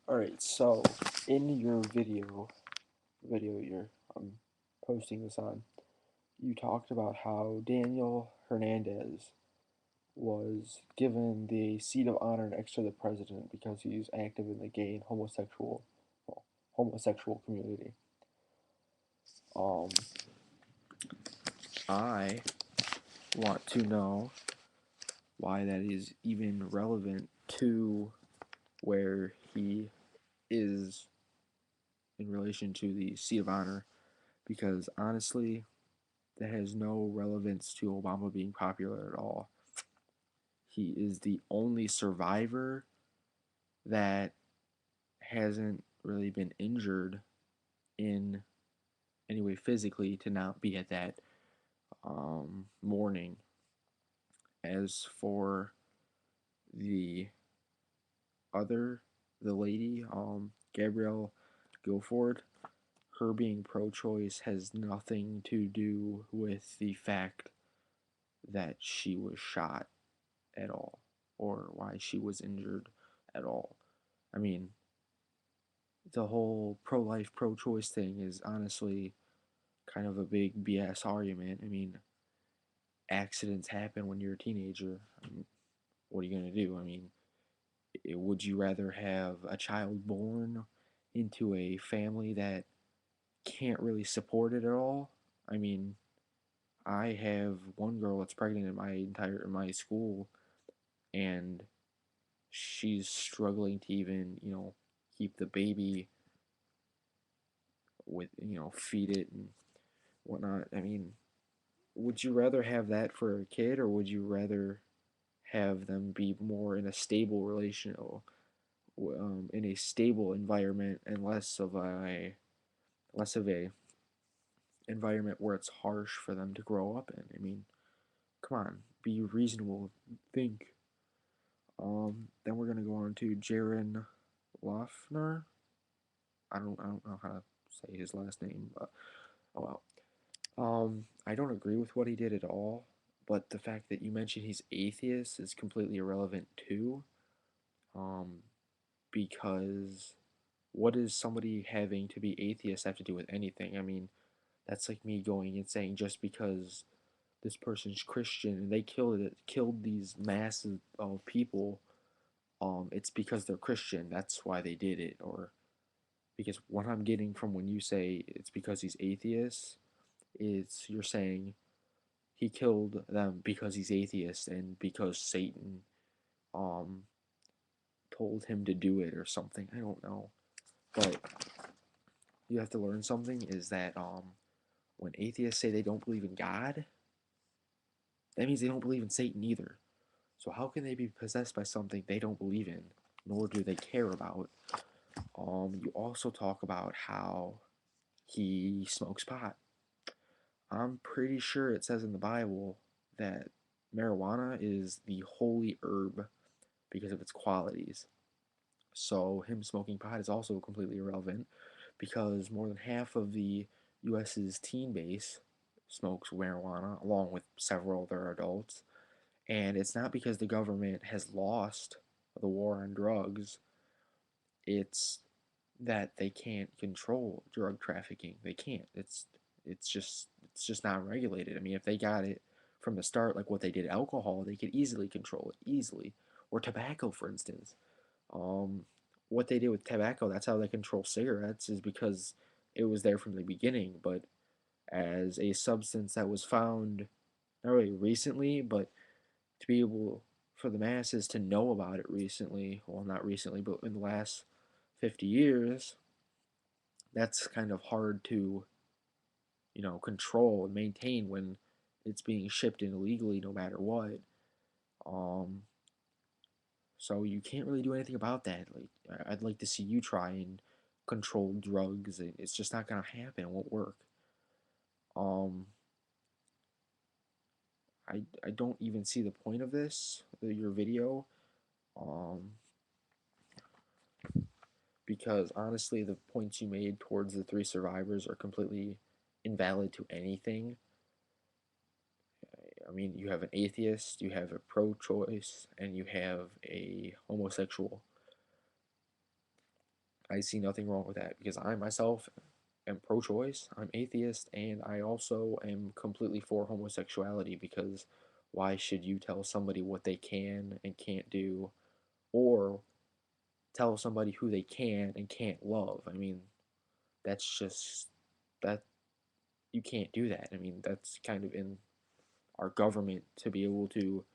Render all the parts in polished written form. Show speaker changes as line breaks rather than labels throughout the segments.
Alright, so in your video you're posting this on, you talked about how Daniel Hernandez was given the seat of honor next to the president because he's active in the gay and homosexual community. Um, I want to know why that is even relevant to where he is in relation to the seat of honor, because honestly, that has no relevance to Obama being popular at all. He is the only survivor that hasn't really been injured in any way physically to not be at that mourning. As for the the lady, Gabrielle Guilford, her being pro-choice has nothing to do with the fact that she was shot at all or why she was injured at all. I mean, the whole pro-life, pro-choice thing is honestly kind of a big BS argument. I mean, accidents happen when you're a teenager. I mean, what are you going to do? I mean, would you rather have a child born into a family that can't really support it at all? I mean, I have one girl that's pregnant in my school, and she's struggling to even keep the baby with feed it and whatnot. I mean, would you rather have that for a kid, or would you rather have them be more in a stable in a stable environment and less of a environment where it's harsh for them to grow up in? I mean, come on, be reasonable, think. Then we're gonna go on to Jaron Loeffner. I don't know how to say his last name, but oh well. I don't agree with what he did at all, but the fact that you mentioned he's atheist is completely irrelevant too. Um, because what does somebody having to be atheist have to do with anything? I mean, that's like me going and saying just because this person's Christian and they killed these masses of people, it's because they're Christian. That's why they did it. Or because what I'm getting from when you say it's because he's atheist, is you're saying he killed them because he's atheist and because Satan um told him to do it or something. I don't know. But you have to learn something is that when atheists say they don't believe in God, that means they don't believe in Satan either. So how can they be possessed by something they don't believe in, nor do they care about? You also talk about how he smokes pot. I'm pretty sure it says in the Bible that marijuana is the holy herb because of its qualities. So him smoking pot is also completely irrelevant because more than half of the US's teen base smokes marijuana along with several other adults. And it's not because the government has lost the war on drugs, it's that they can't control drug trafficking. They can't. It's just not regulated. I mean, if they got it from the start, like what they did alcohol, they could easily control it easily. Or tobacco, for instance. Um, what they did with tobacco, that's how they control cigarettes, is because it was there from the beginning. But as a substance that was found not really recently, but to be able for the masses to know about it recently, well, not recently, but in the last 50 years, that's kind of hard to, control and maintain when it's being shipped in illegally no matter what. Um, so you can't really do anything about that. Like, I'd like to see you try and control drugs. It's just not gonna happen. It won't work. Um, I don't even see the point of this, your video. Um, because honestly, the points you made towards the three survivors are completely invalid to anything. I mean, you have an atheist, you have a pro choice, and you have a homosexual. I see nothing wrong with that because I myself am pro-choice, I'm atheist, and I also am completely for homosexuality because why should you tell somebody what they can and can't do or tell somebody who they can and can't love? I mean, that's just that you can't do that. I mean, that's kind of in our government to be able to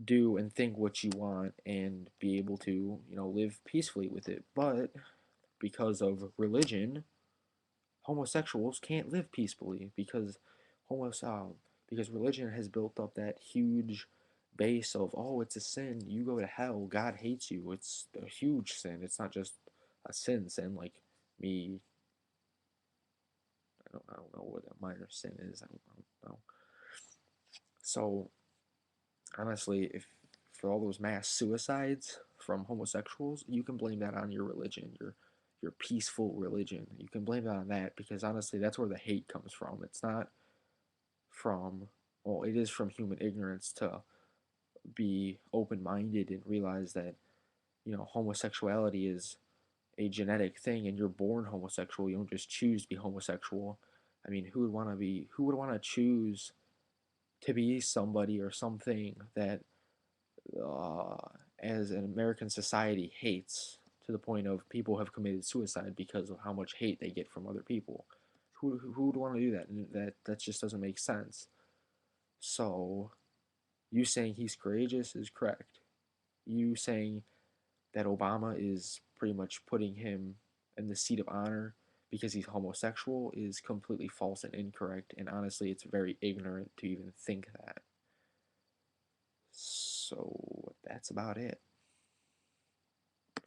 do and think what you want and be able to, live peacefully with it. But because of religion, homosexuals can't live peacefully homos because religion has built up that huge base of, oh, it's a sin, you go to hell, God hates you. It's a huge sin. It's not just a sin like me. I don't know what a minor sin is. I don't know. So honestly, if for all those mass suicides from homosexuals, you can blame that on your religion, your peaceful religion. You can blame it on that because honestly, that's where the hate comes from. It's not from, well, it is from human ignorance to be open minded and realize that, homosexuality is a genetic thing and you're born homosexual. You don't just choose to be homosexual. I mean, who would want to choose to be somebody or something that uh, as an American society hates to the point of people have committed suicide because of how much hate they get from other people. Who would want to do that? And that just doesn't make sense. So you saying he's courageous is correct. You saying that Obama is pretty much putting him in the seat of honor because he's homosexual is completely false and incorrect. And honestly, it's very ignorant to even think that. So that's about it.